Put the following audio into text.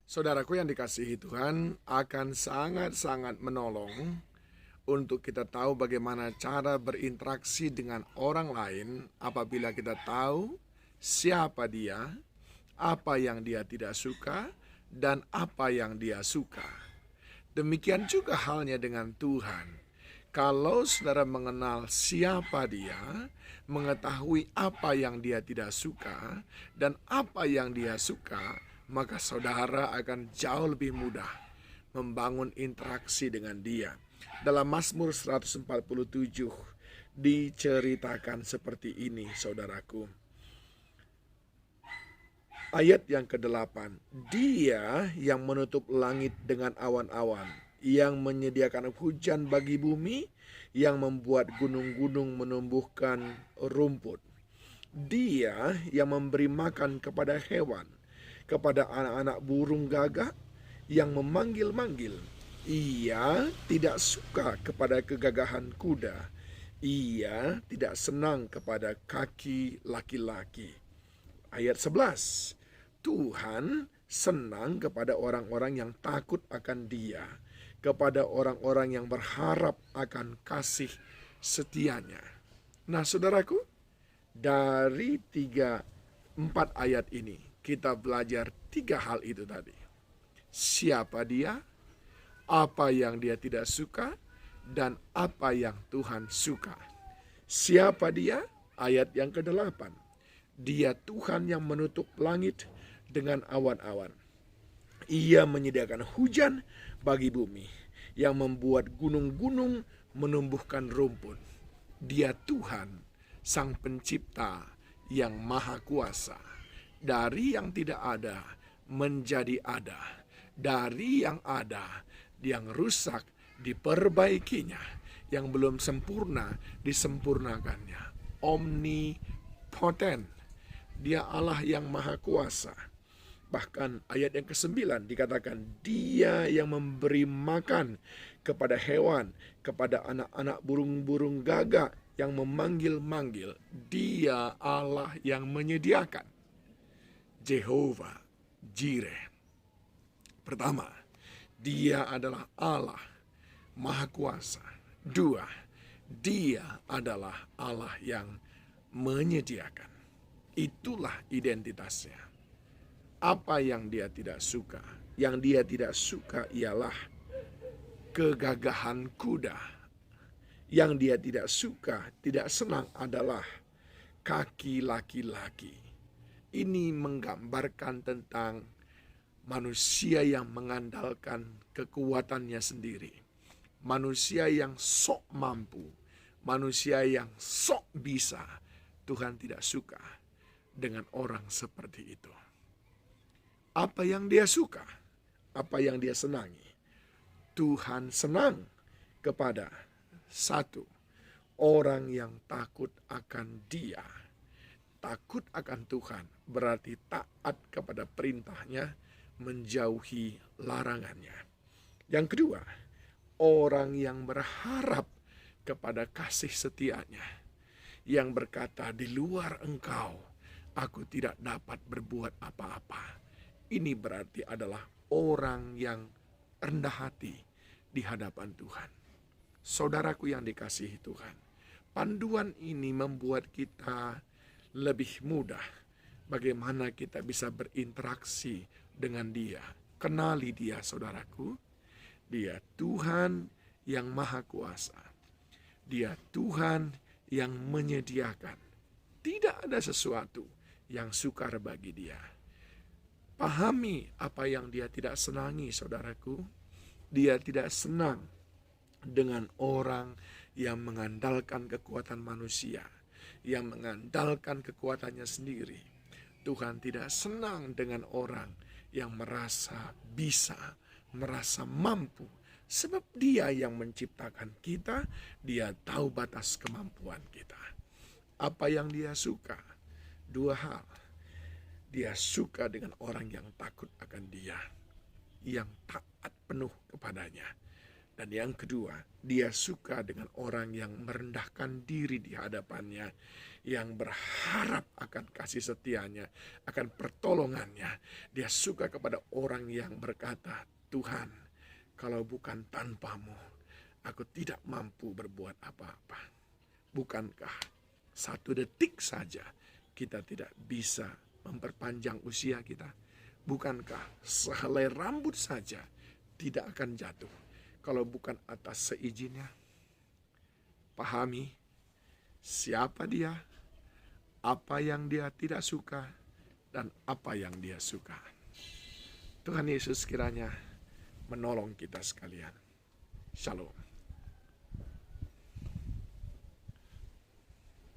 Saudaraku yang dikasihi Tuhan, akan sangat-sangat menolong untuk kita tahu bagaimana cara berinteraksi dengan orang lain apabila kita tahu siapa dia, apa yang dia tidak suka, dan apa yang dia suka. Demikian juga halnya dengan Tuhan. Kalau saudara mengenal siapa dia, mengetahui apa yang dia tidak suka, dan apa yang dia suka, maka saudara akan jauh lebih mudah membangun interaksi dengan dia. Dalam Mazmur 147 diceritakan seperti ini, saudaraku. Ayat yang ke-8, Dia yang menutup langit dengan awan-awan, yang menyediakan hujan bagi bumi, yang membuat gunung-gunung menumbuhkan rumput. Dia yang memberi makan kepada hewan, kepada anak-anak burung gagak, yang memanggil-manggil. Ia tidak suka kepada kegagahan kuda. Ia tidak senang kepada kaki laki-laki. Ayat 11, Tuhan senang kepada orang-orang yang takut akan Dia, kepada orang-orang yang berharap akan kasih setianya. Nah, saudaraku, dari 4 ayat ini kita belajar 3 hal itu tadi. Siapa dia, apa yang dia tidak suka, dan apa yang Tuhan suka. Siapa dia? Ayat yang ke-8. Dia Tuhan yang menutup langit dengan awan-awan. Ia menyediakan hujan bagi bumi, yang membuat gunung-gunung menumbuhkan rumput. Dia Tuhan, Sang Pencipta yang Maha Kuasa. Dari yang tidak ada menjadi ada. Dari yang ada, yang rusak diperbaikinya. Yang belum sempurna disempurnakannya. Omnipotent. Dia Allah yang Maha Kuasa. Bahkan ayat yang ke-9 dikatakan Dia yang memberi makan kepada hewan, kepada anak-anak burung-burung gagak, yang memanggil-manggil. Dia Allah yang menyediakan. Jehovah Jireh. Pertama, Dia adalah Allah Maha Kuasa. 2, Dia adalah Allah yang menyediakan. Itulah identitasnya. Apa yang Dia tidak suka? Yang Dia tidak suka ialah kegagahan kuda. Yang Dia tidak suka, tidak senang adalah kaki laki-laki. Ini menggambarkan tentang manusia yang mengandalkan kekuatannya sendiri. Manusia yang sok mampu. Manusia yang sok bisa. Tuhan tidak suka dengan orang seperti itu. Apa yang Dia suka? Apa yang Dia senangi? Tuhan senang kepada 1, orang yang takut akan Dia. Takut akan Tuhan berarti taat kepada perintahnya, menjauhi larangannya. Yang kedua, orang yang berharap kepada kasih setianya, yang berkata, di luar Engkau aku tidak dapat berbuat apa-apa. Ini berarti adalah orang yang rendah hati di hadapan Tuhan. Saudaraku yang dikasihi Tuhan, panduan ini membuat kita lebih mudah bagaimana kita bisa berinteraksi dengan Dia. Kenali Dia, saudaraku. Dia Tuhan yang Maha Kuasa. Dia Tuhan yang menyediakan. Tidak ada sesuatu yang sukar bagi Dia. Pahami apa yang Dia tidak senangi, saudaraku. Dia tidak senang dengan orang yang mengandalkan kekuatan manusia, yang mengandalkan kekuatannya sendiri. Tuhan tidak senang dengan orang yang merasa bisa, merasa mampu. Sebab Dia yang menciptakan kita, Dia tahu batas kemampuan kita. Apa yang Dia suka? 2 hal. Dia suka dengan orang yang takut akan Dia, yang taat penuh kepadanya. Dan yang kedua, dia suka dengan orang yang merendahkan diri di hadapannya, yang berharap akan kasih setianya, akan pertolongannya. Dia suka kepada orang yang berkata, Tuhan, kalau bukan tanpamu, aku tidak mampu berbuat apa-apa. Bukankah 1 detik saja kita tidak bisa memperpanjang usia kita? Bukankah sehelai rambut saja tidak akan jatuh kalau bukan atas seizinnya? Pahami siapa dia, apa yang dia tidak suka, dan apa yang dia suka. Tuhan Yesus kiranya menolong kita sekalian. Shalom.